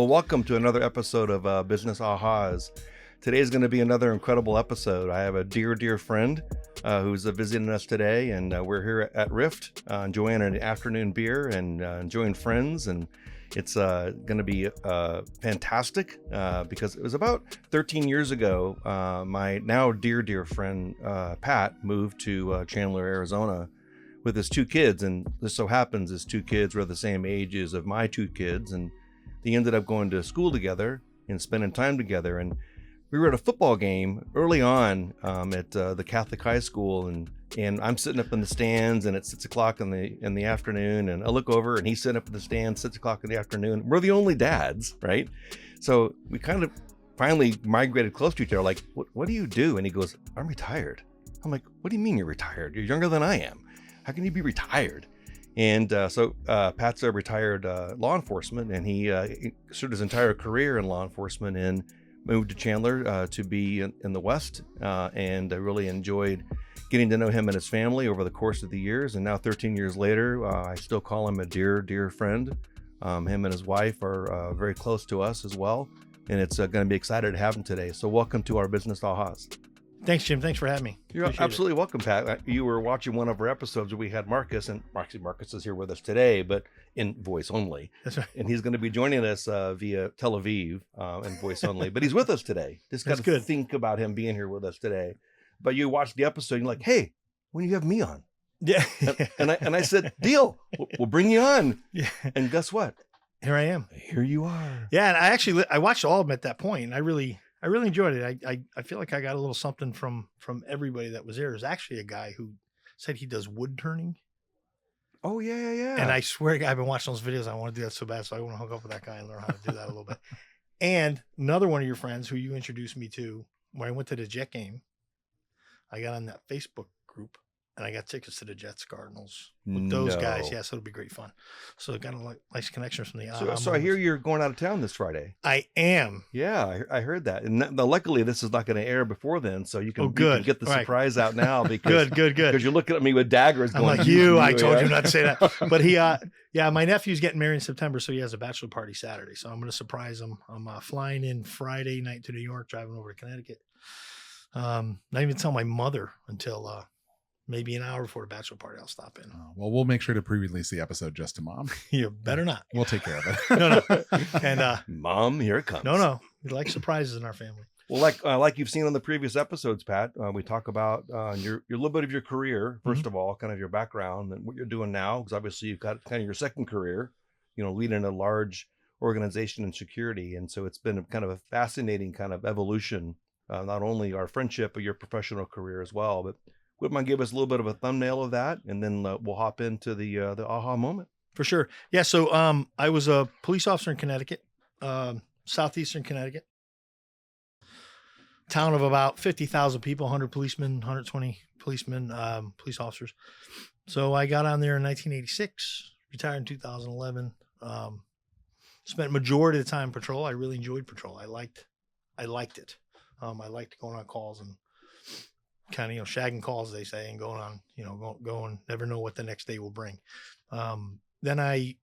Well, welcome to another episode of Business Ahas. Today is going to be another incredible episode. I have a dear friend who's visiting us today, and we're here at Rift enjoying an afternoon beer and enjoying friends. And it's going to be fantastic because it was about 13 years ago. My now dear friend Pat moved to Chandler, Arizona with his two kids. And this so happens his two kids were the same ages of my two kids. And they ended up going to school together and spending time together. And we were at a football game early on at the Catholic high school, and I'm sitting up in the stands, and it's 6 o'clock in the afternoon, and I look over, and he's sitting up in the stands, 6 o'clock in the afternoon. We're the only dads, right? So we kind of finally migrated close to each other. Like, what do you do? And he goes, I'm retired. I'm like, what do you mean you're retired? You're younger than I am. How can you be retired? And so Pat's a retired law enforcement, and he served his entire career in law enforcement and moved to Chandler to be in the West, and I really enjoyed getting to know him and his family over the course of the years. And now 13 years later, I still call him a dear friend. Him and his wife are very close to us as well, and it's going to be excited to have him today. So welcome to our Business Ahas. Thanks, Jim. Thanks for having me. You're absolutely welcome, Pat. You were watching one of our episodes where we had Marcus, and Marcus is here with us today, but in voice only. That's right. And he's going to be joining us via Tel Aviv in voice only, but he's with us today. Just got to think about him being here with us today. But you watched the episode, and you're like, hey, when you have me on? Yeah. and I said, deal, we'll bring you on. Yeah. And guess what? Here I am. Here you are. Yeah. And I watched all of them at that point, and I really enjoyed it. I feel like I got a little something from everybody that was there. There's actually a guy who said he does wood turning. Oh, yeah. And I swear to God, I've been watching those videos. I want to do that so bad. So I want to hook up with that guy and learn how to do that a little bit. And another one of your friends who you introduced me to when I went to the Jet game, I got on that Facebook group and I got tickets to the Jets Cardinals with those guys. Yeah, so it'll be great fun. So got a nice connections from the So I hear you're going out of town this Friday. I am. Yeah, I heard that. And luckily this is not going to air before then, so you can, you can get the surprise out now because good. Because you're looking at me with daggers going. I'm like I told you not to say that. But he my nephew's getting married in September, so he has a bachelor party Saturday. So I'm going to surprise him. I'm flying in Friday night to New York, driving over to Connecticut. Not even tell my mother until maybe an hour before the bachelor party. I'll stop in. Oh, well, we'll make sure to pre-release the episode just to Mom. You better not. We'll take care of it. No. And Mom, here it comes. No. We like surprises in our family. Well, like you've seen on the previous episodes, Pat, we talk about your little bit of your career. First of all, kind of your background and what you're doing now, because obviously you've got kind of your second career, leading a large organization in security. And so it's been kind of a fascinating kind of evolution, not only our friendship, but your professional career as well. But would mind give us a little bit of a thumbnail of that, and then we'll hop into the aha moment. For sure. Yeah. So I was a police officer in Connecticut, southeastern Connecticut, town of about 50,000 people, 100 policemen, 120 policemen, police officers. So I got on there in 1986, retired in 2011. Spent majority of the time in patrol. I really enjoyed patrol. I liked it. I liked going on calls and kind of, shagging calls, they say, and going on, going, never know what the next day will bring. Then I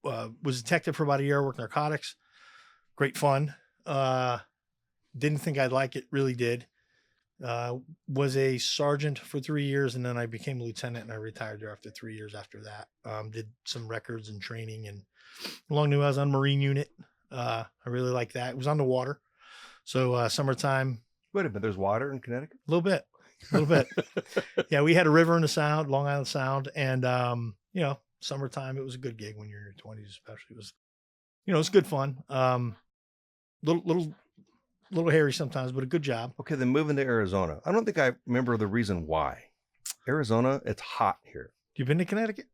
was a detective for about a year, worked narcotics. Great fun. Didn't think I'd like it, really did. Was a sergeant for 3 years, and then I became a lieutenant, and I retired there after 3 years after that. Did some records and training, and along the way I was on Marine unit. I really liked that. It was on the water. So summertime. Wait a minute, there's water in Connecticut? A little bit. Yeah, we had a river in the Sound, Long Island Sound, and summertime, it was a good gig when you're in your 20s, especially. It was, it's good fun. Little hairy sometimes, but a good job. Okay, then moving to Arizona. I don't think I remember the reason why. Arizona, it's hot here. You been to Connecticut?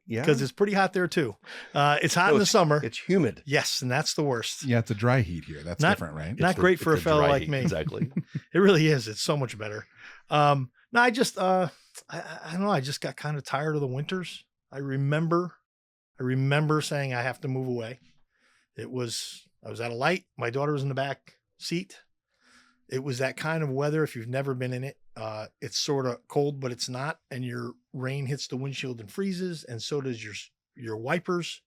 Yeah. Because it's pretty hot there too. It's hot in the summer. It's humid. Yes, and that's the worst. Yeah, it's a dry heat here. That's different, right? Not great for a fellow like me. Exactly. It really is. It's so much better. No, I just I don't know. I just got kind of tired of the winters. I remember saying I have to move away. I was at a light. My daughter was in the back seat. It was that kind of weather. If you've never been in it, it's sort of cold, but it's not. And your rain hits the windshield and freezes. And so does your wipers.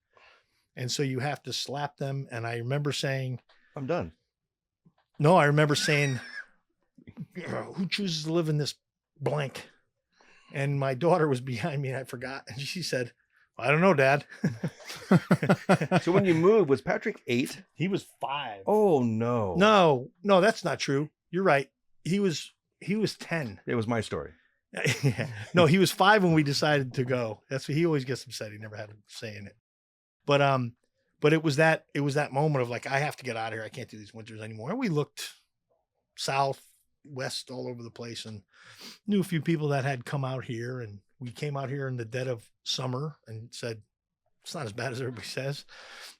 And so you have to slap them. And I remember saying, I'm done. no, I remember saying, who chooses to live in this blank? And my daughter was behind me and I forgot. And she said, I don't know, Dad. So when you moved, was Patrick 8? He was 5. Oh no. No, that's not true. You're right. He was 10. It was my story. No, he was 5 when we decided to go. That's what he always gets upset. He never had a say in it. But it was that moment of like, I have to get out of here. I can't do these winters anymore. And we looked south, west, all over the place, and knew a few people that had come out here. And we came out here in the dead of summer and said, it's not as bad as everybody says.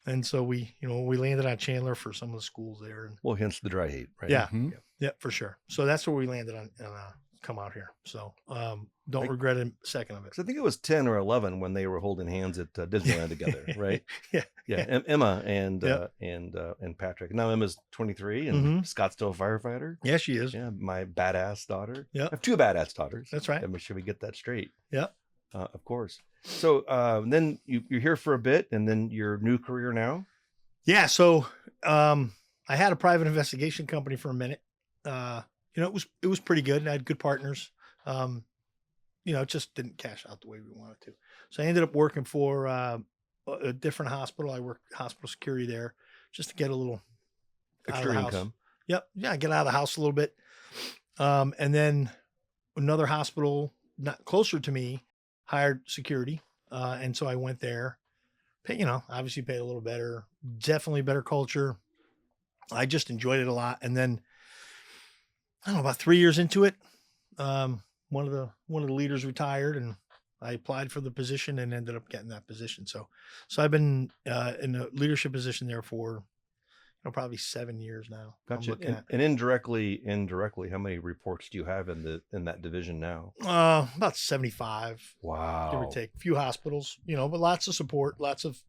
And so we landed on Chandler for some of the schools there. And well, hence the dry heat, right? yeah, Mhm. yeah, for sure. So that's where we landed on come out here. So don't regret a second of it. Because I think it was 10 or 11 when they were holding hands at Disneyland together, right? Yeah. Emma and Yep. and Patrick. Now Emma's 23 and Scott's still a firefighter. Yeah, she is. Yeah, my badass daughter. Yep. I have 2 badass daughters. That's right. Make sure we get that straight. Yep. Of course. So then you're here for a bit, and then your new career now. Yeah. So I had a private investigation company for a minute. It was pretty good. And I had good partners. It just didn't cash out the way we wanted to. So I ended up working for a different hospital. I worked hospital security there just to get a little Extra out of the house. income. Yep. Yeah. Get out of the house a little bit. And then another hospital not closer to me hired security. And so I went there, obviously paid a little better, definitely better culture. I just enjoyed it a lot. And then I don't know, about 3 years into it, one of the leaders retired and I applied for the position and ended up getting that position. So I've been in a leadership position there for probably 7 years now. Gotcha. And indirectly, how many reports do you have in that division now? About 75. Wow. Give or take. A few hospitals, but lots of support, lots of,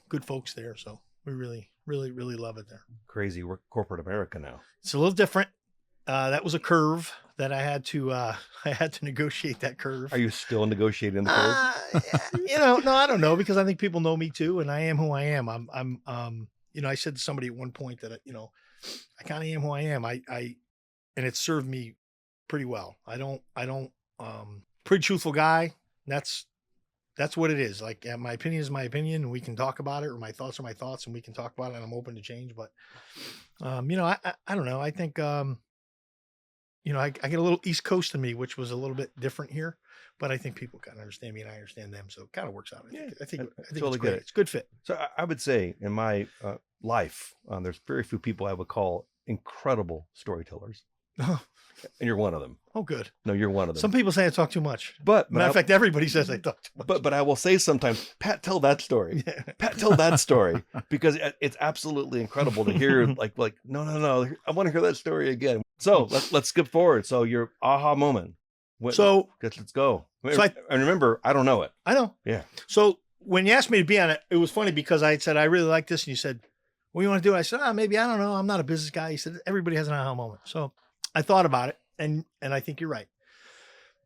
good folks there. So we really, really, really love it there. Crazy. We're corporate America now. It's a little different. That was a curve that I had to negotiate that curve. Are you still negotiating the curve? No, I don't know, because I think people know me too, and I am who I am. I said to somebody at one point that, I kind of am who I am. And it served me pretty well. Pretty truthful guy. That's what it is. Like, my opinion is my opinion and we can talk about it, or my thoughts are my thoughts and we can talk about it, and I'm open to change. But, I don't know. I think, I get a little East Coast in me, which was a little bit different here, but I think people kind of understand me and I understand them. So it kind of works out. I think totally it's great. It's a good fit. So I would say in my life, there's very few people I would call incredible storytellers. And you're one of them. Oh, good. No, you're one of them. Some people say I talk too much. But matter of fact, everybody says I talk too much. But I will say sometimes, Pat, tell that story. Yeah. Pat, tell that story, because it's absolutely incredible to hear. Like no, I want to hear that story again. So let's skip forward. So your aha moment. Let's go. And remember, I don't know it. I know. Yeah. So when you asked me to be on it, it was funny because I said I really like this, and you said, "What do you want to do?" I said, maybe, I don't know. I'm not a business guy. He said everybody has an aha moment. So I thought about it, and I think you're right.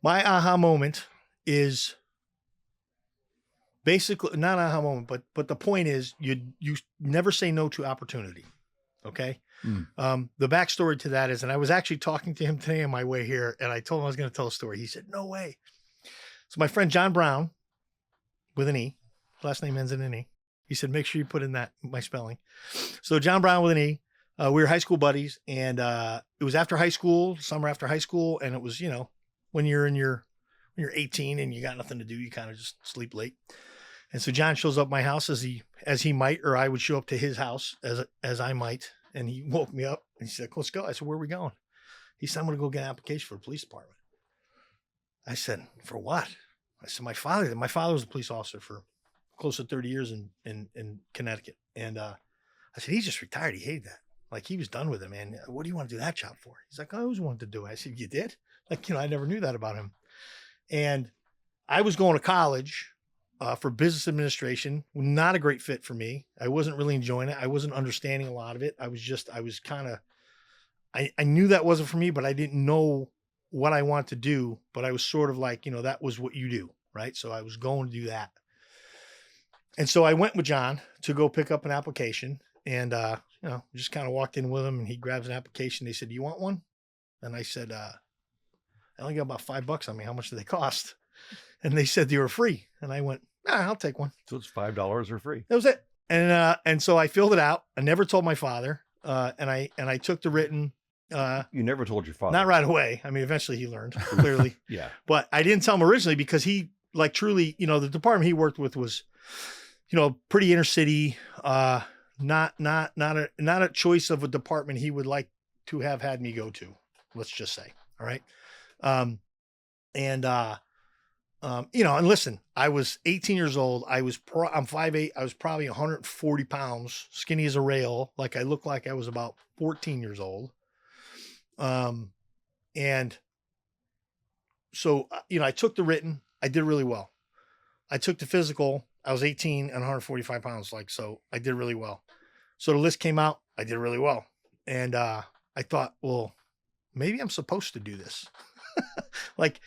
My aha moment is basically not an aha moment, but the point is you never say no to opportunity. Okay. The backstory to that is, and I was actually talking to him today on my way here, and I told him I was going to tell a story. He said, "No way." So my friend John Brown, with an E, last name ends in an E. He said, "Make sure you put in my spelling." So John Brown with an E. We were high school buddies, and it was after high school, summer after high school, and it was, when you're 18 and you got nothing to do, you kind of just sleep late. And so John shows up at my house as he might, or I would show up to his house as I might, and he woke me up and he said, "Let's go." I said, "Where are we going?" He said, "I'm going to go get an application for the police department." I said, "For what?" I said, my father was a police officer for close to 30 years in Connecticut. And I said, "He just retired. He hated that. Like, he was done with it, man. What do you want to do that job for?" He's like, "I always wanted to do it." I said, "You did?" Like, I never knew that about him. And I was going to college for business administration. Not a great fit for me. I wasn't really enjoying it. I wasn't understanding a lot of it. I knew that wasn't for me, but I didn't know what I want to do. But I was sort of like, that was what you do, right? So I was going to do that. And so I went with John to go pick up an application, and just kind of walked in with him, and he grabs an application. They said, "Do you want one?" And I said, "I only got about $5 on me. How much do they cost?" And they said they were free. And I went, I'll take one. So it's $5 or free. That was it. And so I filled it out. I never told my father. And I took the written. You never told your father. Not right away. I mean, eventually he learned, clearly. Yeah. But I didn't tell him originally because he, like, truly, the department he worked with was, pretty inner city, not a choice of a department he would like to have had me go to, let's just say. All right. And listen, I was 18 years old. I'm 5'8". I was probably 140 pounds, skinny as a rail. Like, I looked like I was about 14 years old. And so, I took the written, I did really well. I took the physical, I was 18 and 145 pounds. So I did really well. So the list came out, I did really well. And, I thought, well, maybe I'm supposed to do this. like,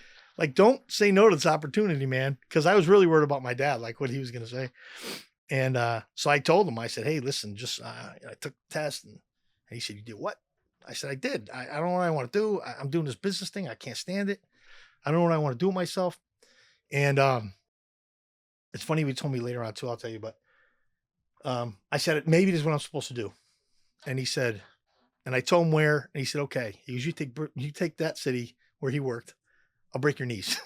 don't say no to this opportunity, man. Cause I was really worried about my dad, like what he was going to say. And, so I told him, I said, "Hey, listen, just, I took the test." And he said, "You did what?" I said, "I did. I don't know what I want to do. I'm doing this business thing. I can't stand it. I don't know what I want to do with myself." And, it's funny. He told me later on too, I'll tell you, but, I said, "Maybe this is what I'm supposed to do." And he said, and I told him where, and he said, "Okay." He goes, you take that city where he worked. I'll break your knees."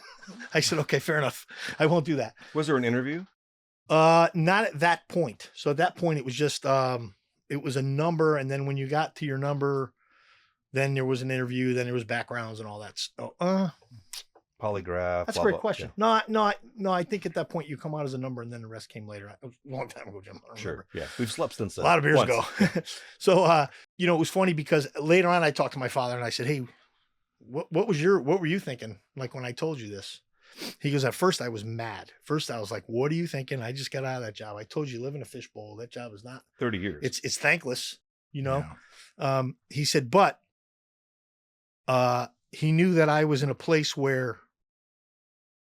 I said, "Okay, fair enough. I won't do that." Was there an interview? Not at that point. So at that point, it was just, it was a number. And then when you got to your number, then there was an interview, then there was backgrounds and all that. So, Polygraph. that's blah, a great blah. question. Yeah. No. I think at that point you come out as a number, and then the rest came later. It was a long time ago, Jim. I don't Sure. remember. Yeah. We've slept since then. A lot of years Once. ago. So, it was funny because later on I talked to my father and I said, "Hey, what were you thinking? Like when I told you this?" He goes, "At first I was mad. First I was like, what are you thinking? I just got out of that job. I told you live in a fishbowl. That job is not 30 years. It's thankless, Yeah. He said, but, he knew that I was in a place where,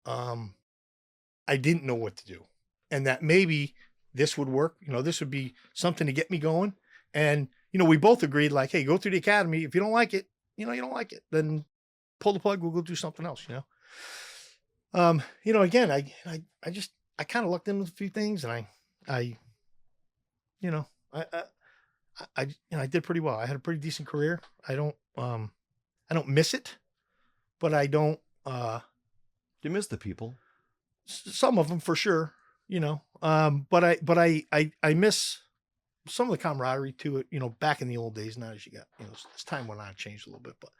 I didn't know what to do, and that maybe this would work. This would be something to get me going. And, we both agreed, like, hey, go through the academy. If you don't like it, you don't like it, then pull the plug. We'll go do something else, Again, I kind of looked into a few things, and I did pretty well. I had a pretty decent career. I don't miss it, but I don't, You miss the people. some of them for sure, but I miss some of the camaraderie to it, back in the old days. Now as you got, as time went on, it changed a little bit, but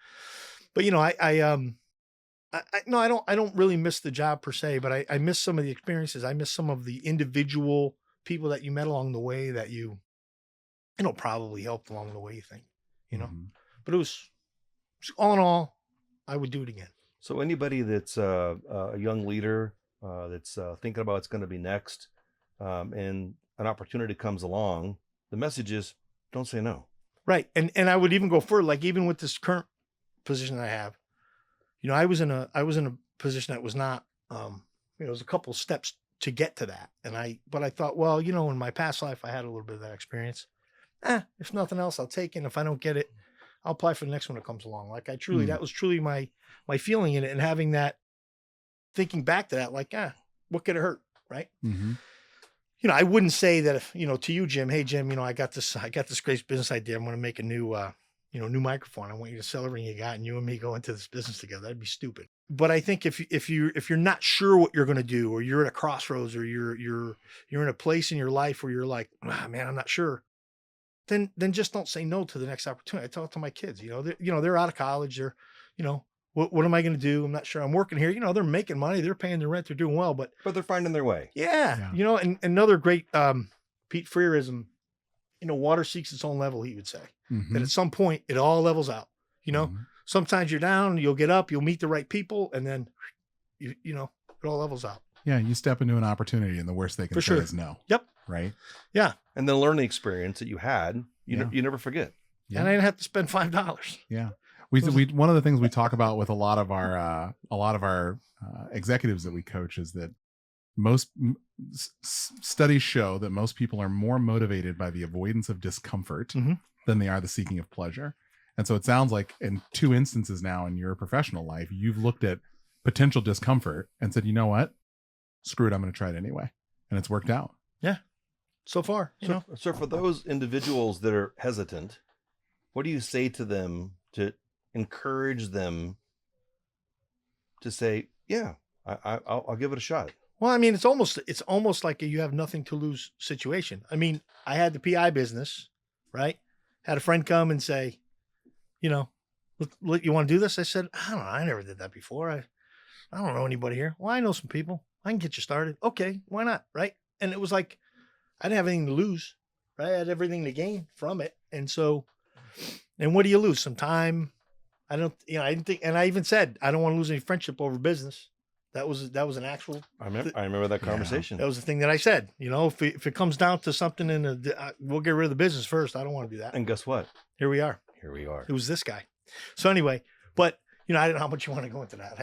I don't really miss the job per se, but I miss some of the experiences. I miss some of the individual people that you met along the way that you probably helped along the way, you think, Mhm. but it was all in all, I would do it again. So anybody that's a young leader that's thinking about what's going to be next, and an opportunity comes along, the message is don't say no. Right. And I would even go further, like even with this current position that I have, I was in a position that was not, it was a couple of steps to get to that. But I thought, well, in my past life, I had a little bit of that experience. If nothing else, I'll take it. And if I don't get it, I'll apply for the next one that comes along. Like that was truly my feeling in it, and having that, thinking back to that, like, what could it hurt? Right. Mhm. I wouldn't say that if, to you, Jim, hey, Jim, I got this great business idea. I'm going to make a new, new microphone. I want you to sell everything you got, and you and me go into this business together. That'd be stupid. But I think if you're not sure what you're going to do, or you're at a crossroads, or you're in a place in your life where you're like, man, I'm not sure, then just don't say no to the next opportunity. I tell it to my kids, they're out of college. They're, what am I going to do? I'm not sure. I'm working here. They're making money. They're paying their rent. They're doing well, but they're finding their way. Yeah. And another great, Pete Freerism, water seeks its own level, he would say. Mhm. That at some point it all levels out. Mhm. Sometimes you're down, you'll get up, you'll meet the right people, and then it all levels out. Yeah, you step into an opportunity, and the worst they can For say sure. is no. Yep. Right. Yeah. And the learning experience that you had, Yeah. you never forget. Yeah. And I didn't have to spend $5. Yeah. We one of the things we talk about with a lot of our executives that we coach is that studies show that most people are more motivated by the avoidance of discomfort than they are the seeking of pleasure. And so it sounds like in 2 instances now in your professional life, you've looked at potential discomfort and said, you know what? Screw it. I'm going to try it anyway. And it's worked out. Yeah. So far, you know. So for those individuals that are hesitant, what do you say to them to encourage them to say, yeah, I'll give it a shot? Well, I mean, it's almost like a you have nothing to lose situation. I mean, I had the PI business, right? Had a friend come and say, you know, you want to do this? I said, I don't know. I never did that before. I don't know anybody here. Well, I know some people. I can get you started. Okay, why not? Right? And it was like, I didn't have anything to lose, right? I had everything to gain from it. And so, and what do you lose? Some time. I didn't think, and I even said, I don't want to lose any friendship over business. That was an actual. I remember that conversation. That was the thing that I said. You know, if it comes down to something we'll get rid of the business first. I don't want to do that. And guess what? Here we are. It was this guy. So anyway, but you know, I don't know how much you want to go into that.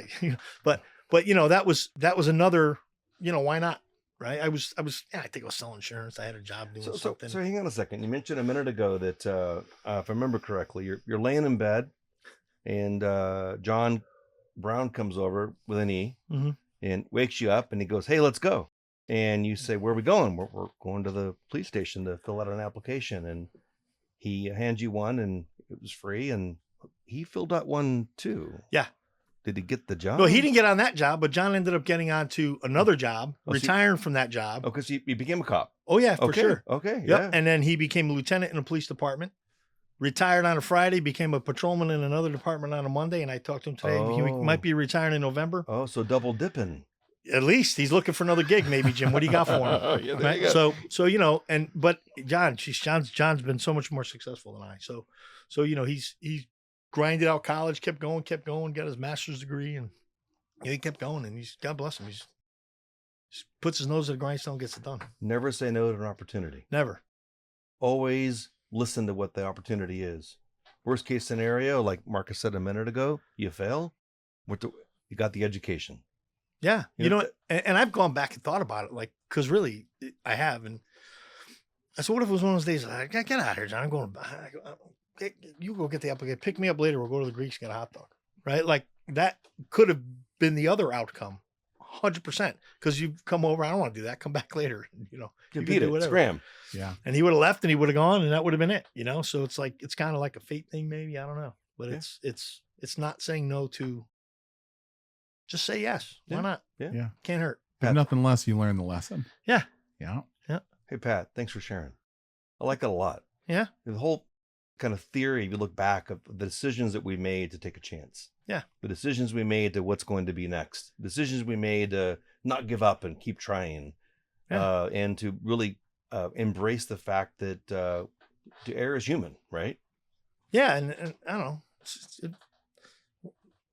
But you know, that was another. You know, why not? Right? I think I was selling insurance. I had a job doing something. So hang on a second. You mentioned a minute ago that if I remember correctly, you're laying in bed, and John Brown comes over with an E and wakes you up, and he goes, "Hey, let's go." And you say, "Where are we going?" We're going to the police station to fill out an application. And he hands you one, and it was free. And he filled out one too. Yeah. Did he get the job? Well, he didn't get on that job, but John ended up getting on to another job, retiring from that job. Oh, because he became a cop. Oh, yeah, for sure. Okay. Yep. Yeah. And then he became a lieutenant in the police department, retired on a Friday, became a patrolman in another department on a Monday. And I talked to him today. He might be retiring in November. Oh, so double dipping. At least he's looking for another gig, maybe, Jim. What do you got for him? Yeah, right? So you know, but John's been so much more successful than I. So you know, he's grinded out college, kept going, got his master's degree, and he kept going. And God bless him. He puts his nose at the grindstone, gets it done. Never say no to an opportunity. Never. Always listen to what the opportunity is. Worst case scenario, like Marcus said a minute ago, you fail. You got the education. Yeah. You know, and I've gone back and thought about it, like, because really I have. And I said, what if it was one of those days, like, get out of here, John. I'm going to, you go get the application. Pick me up later. We'll go to the Greeks, get a hot dog. Right? Like, that could have been the other outcome. 100%. Because you've come over. I don't want to do that. Come back later. You know, you beat it. Scram. Yeah. And he would have left and he would have gone and that would have been it. You know, so it's like, it's kind of like a fate thing, maybe. I don't know. But it's not saying no to. Just say yes. Why not? Yeah. Can't hurt. If nothing less, you learn the lesson. Yeah. Yeah. Hey, Pat, thanks for sharing. I like that a lot. Yeah. The whole kind of theory, if you look back, of the decisions that we made to take a chance. Yeah. The decisions we made to what's going to be next. Decisions we made to not give up and keep trying. Yeah. And to really embrace the fact that to err is human, right? Yeah. And I don't know.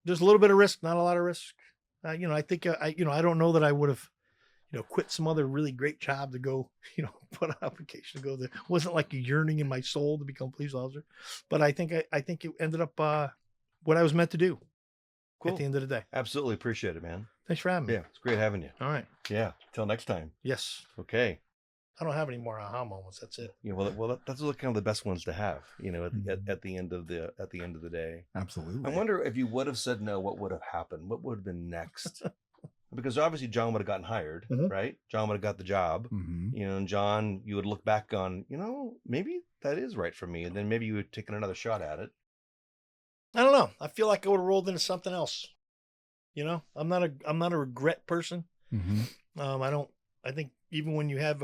There's a little bit of risk, not a lot of risk. You know, I think, I don't know that I would have, you know, quit some other really great job to go, you know, put an application to go there. It wasn't like a yearning in my soul to become a police officer, but I think it ended up what I was meant to do. Cool. At the end of the day. Absolutely appreciate it, man. Thanks for having me. Yeah, it's great having you. All right. Yeah. Till next time. Yes. Okay. I don't have any more aha moments. That's it. Yeah, well, that's kind of the best ones to have. You know, at the end of the day. Absolutely. I wonder if you would have said no, what would have happened? What would have been next? Because obviously John would have gotten hired, right? John would have got the job. You know, and John, you would look back on, you know, maybe that is right for me, and then maybe you would take another shot at it. I don't know. I feel like I would have rolled into something else. You know, I'm not a regret person. I think even when you have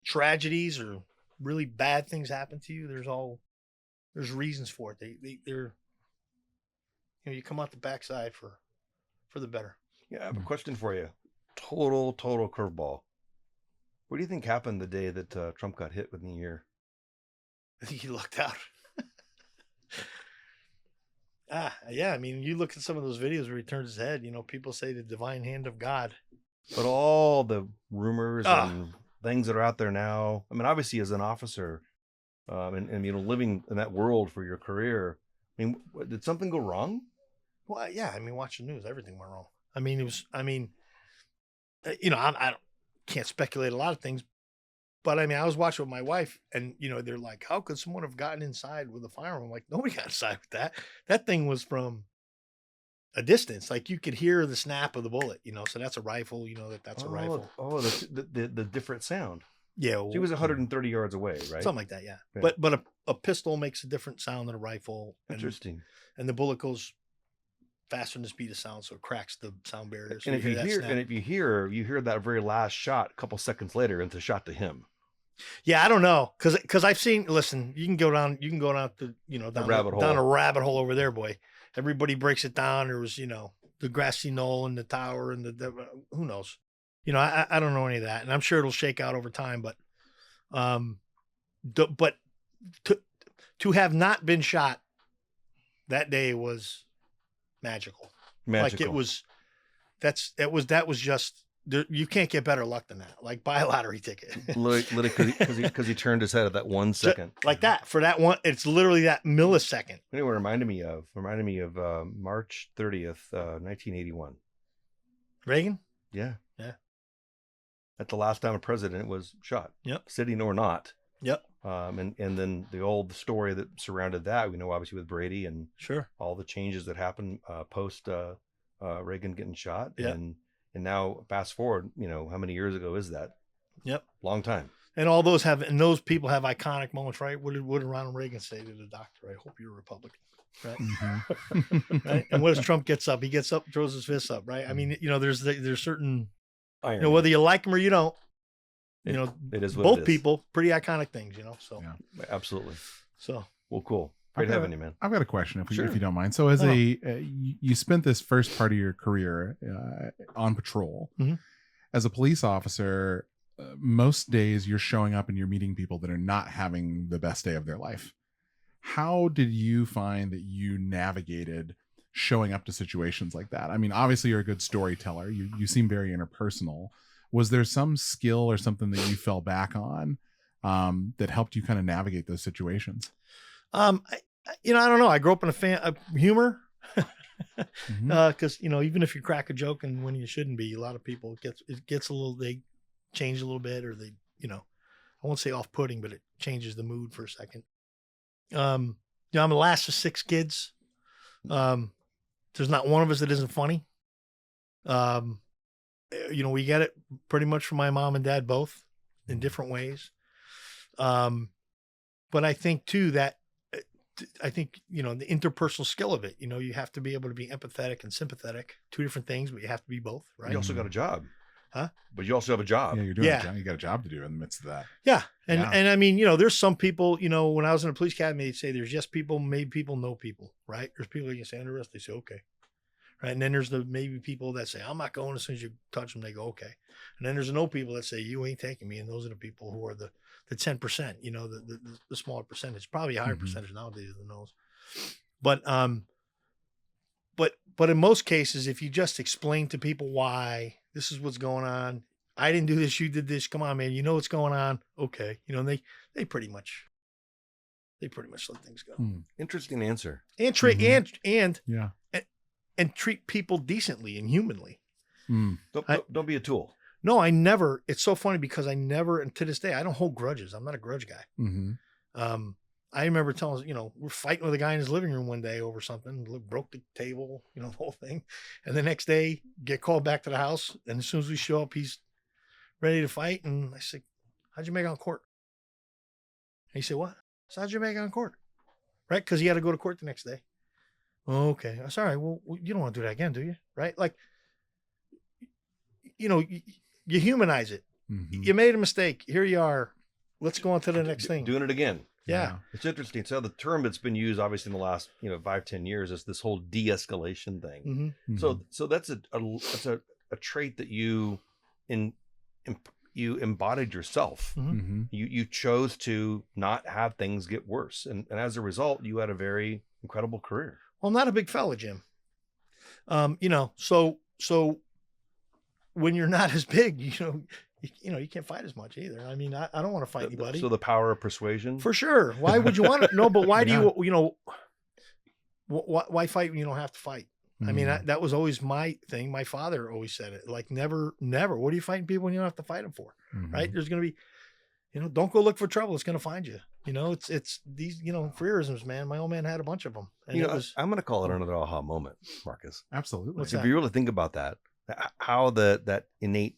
tragedies or really bad things happen to you, there's reasons for it. They're, you know, you come out the backside for the better. Yeah, I have a question for you. Total curveball. What do you think happened the day that Trump got hit with the ear? I think he lucked out. Yeah. I mean, you look at some of those videos where he turns his head, you know, people say the divine hand of God. But all the rumors and things that are out there now, I mean, obviously as an officer, and you know, living in that world for your career, I mean, did something go wrong? Well, yeah. I mean, watch the news, everything went wrong. I can't speculate a lot of things, but I mean, I was watching with my wife, and they're like, "How could someone have gotten inside with a firearm?" I'm like, nobody got inside with that. That thing was from a distance, like you could hear the snap of the bullet. So that's a rifle. That's a rifle. Oh, the different sound. Yeah, She was 130 yards away, right? Something like that. Yeah, Yeah. but a pistol makes a different sound than a rifle. Interesting. And the bullet goes faster than the speed of sound, so it cracks the sound barrier. So and if you hear that very last shot a couple seconds later, and it's a shot to him. Yeah, I don't know, because I've seen. Listen, you can go down to down a rabbit hole over there, boy. Everybody breaks it down. There was the grassy knoll and the tower and the who knows. I don't know any of that, and I'm sure it'll shake out over time. But but to have not been shot that day was magical. Like it was. That was just. You can't get better luck than that. Like buy a lottery ticket. Literally, because he turned his head at that 1 second. Like that for that one. It's literally that millisecond. You know what it reminded me of March 30th, 1981. Reagan. Yeah. Yeah. At the last time a president was shot. Yep. Sitting or not. Yep. And then the old story that surrounded that, obviously with Brady and sure all the changes that happened post Reagan getting shot. Yeah. And now fast forward, how many years ago is that? Yep. Long time. And those people have iconic moments, right? What did Ronald Reagan say to the doctor? I hope you're a Republican, right? Mm-hmm. Right. And what does Trump gets up? He gets up, throws his fists up, right? I mean, there's certain, Irony. whether you like them or you don't, it is what both it is. people, pretty iconic things, so. Yeah, absolutely. So. Well, cool. Great having you, man. I've got a question if you don't mind. So as you spent this first part of your career on patrol, mm-hmm. as a police officer, most days you're showing up and you're meeting people that are not having the best day of their life. How did you find that you navigated showing up to situations like that? I mean, obviously you're a good storyteller. You seem very interpersonal. Was there some skill or something that you fell back on that helped you kind of navigate those situations? I don't know. I grew up in a fan of humor, because even if you crack a joke and when you shouldn't be, a lot of people it gets a little, they change a little bit, or they I won't say off-putting, but it changes the mood for a second. I'm the last of 6 kids. There's not one of us that isn't funny. We get it pretty much from my mom and dad both in different ways. But I think too that. I think, the interpersonal skill of it, you have to be able to be empathetic and sympathetic, 2 different things, but you have to be both, right? You also got a job. Huh? But you also have a job. Yeah, you're doing a job. You got a job to do in the midst of that. Yeah. And I mean, there's some people, when I was in the police academy, they'd say there's yes people, maybe people, no people, right? There's people you can say under arrest, they say, okay. Right. And then there's the maybe people that say, I'm not going. As soon as you touch them, they go, okay. And then there's the no people that say, you ain't taking me. And those are the people who are the 10%, the smaller percentage, probably a higher percentage nowadays than those. But in most cases, if you just explain to people why this is what's going on, I didn't do this, you did this. Come on, man. You know what's going on. Okay. They pretty much let things go. Interesting answer. And treat people decently and humanly. Don't be a tool. No, I never. It's so funny because I never, and to this day, I don't hold grudges. I'm not a grudge guy. Mm-hmm. I remember telling, we're fighting with a guy in his living room one day over something, broke the table, the whole thing. And the next day, get called back to the house. And as soon as we show up, he's ready to fight. And I said, how'd you make it on court? And he said, what? So how'd you make it on court? Right? Because he had to go to court the next day. Oh, okay. That's all right. Well, you don't want to do that again, do you? Right? Like, you humanize it. Mm-hmm. You made a mistake. Here you are. Let's go on to the next thing. Doing it again. Yeah. It's interesting. So the term that's been used obviously in the last, 5-10 years is this whole de-escalation thing. Mm-hmm. So that's a trait that you embodied yourself. Mm-hmm. You chose to not have things get worse. And as a result, you had a very incredible career. Well, I'm not a big fella, Jim. So when you're not as big, you can't fight as much either. I mean, I don't want to fight anybody. So the power of persuasion? For sure. Why would you want to? No, but why do you, why fight when you don't have to fight? I mean, that was always my thing. My father always said it, like, never. What are you fighting people when you don't have to fight them for? Right? There's going to be, don't go look for trouble. It's going to find you. It's these, freerisms, man. My old man had a bunch of them. And I'm going to call it another aha moment, Marcus. Absolutely. If you really think about that, how that innate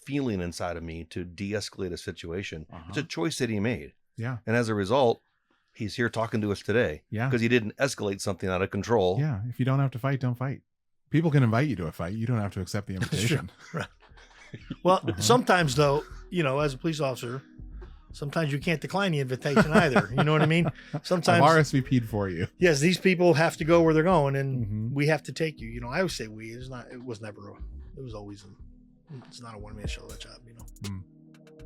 feeling inside of me to de-escalate a situation, it's a choice that he made. Yeah. And as a result, he's here talking to us today. Yeah. Because he didn't escalate something out of control. Yeah. If you don't have to fight, don't fight. People can invite you to a fight. You don't have to accept the invitation. Right. Well, sometimes though, as a police officer, sometimes you can't decline the invitation either. You know what I mean? Sometimes I've RSVP'd for you. Yes, these people have to go where they're going, and we have to take you. I always say we. It's not a one-man show, that job.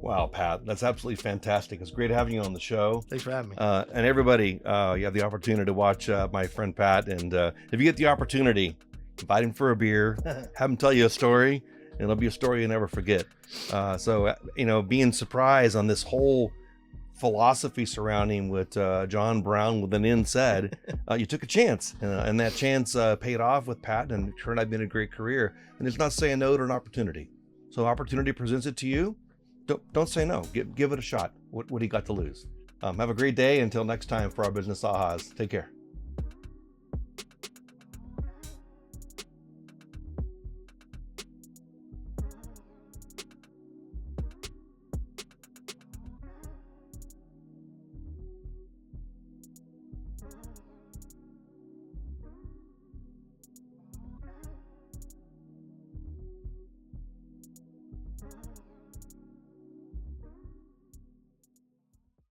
Wow, Pat, that's absolutely fantastic. It's great having you on the show. Thanks for having me. And everybody, you have the opportunity to watch my friend Pat. And if you get the opportunity, invite him for a beer, have him tell you a story, and it'll be a story you'll never forget. So, being surprised on this whole philosophy surrounding what John Brown with an N said, you took a chance. And that chance paid off with Pat, and it turned out being a great career. And it's not saying no to an opportunity. So opportunity presents it to you. Don't say no. Give it a shot. What do you got to lose? Have a great day. Until next time for our Business Ahas. Take care.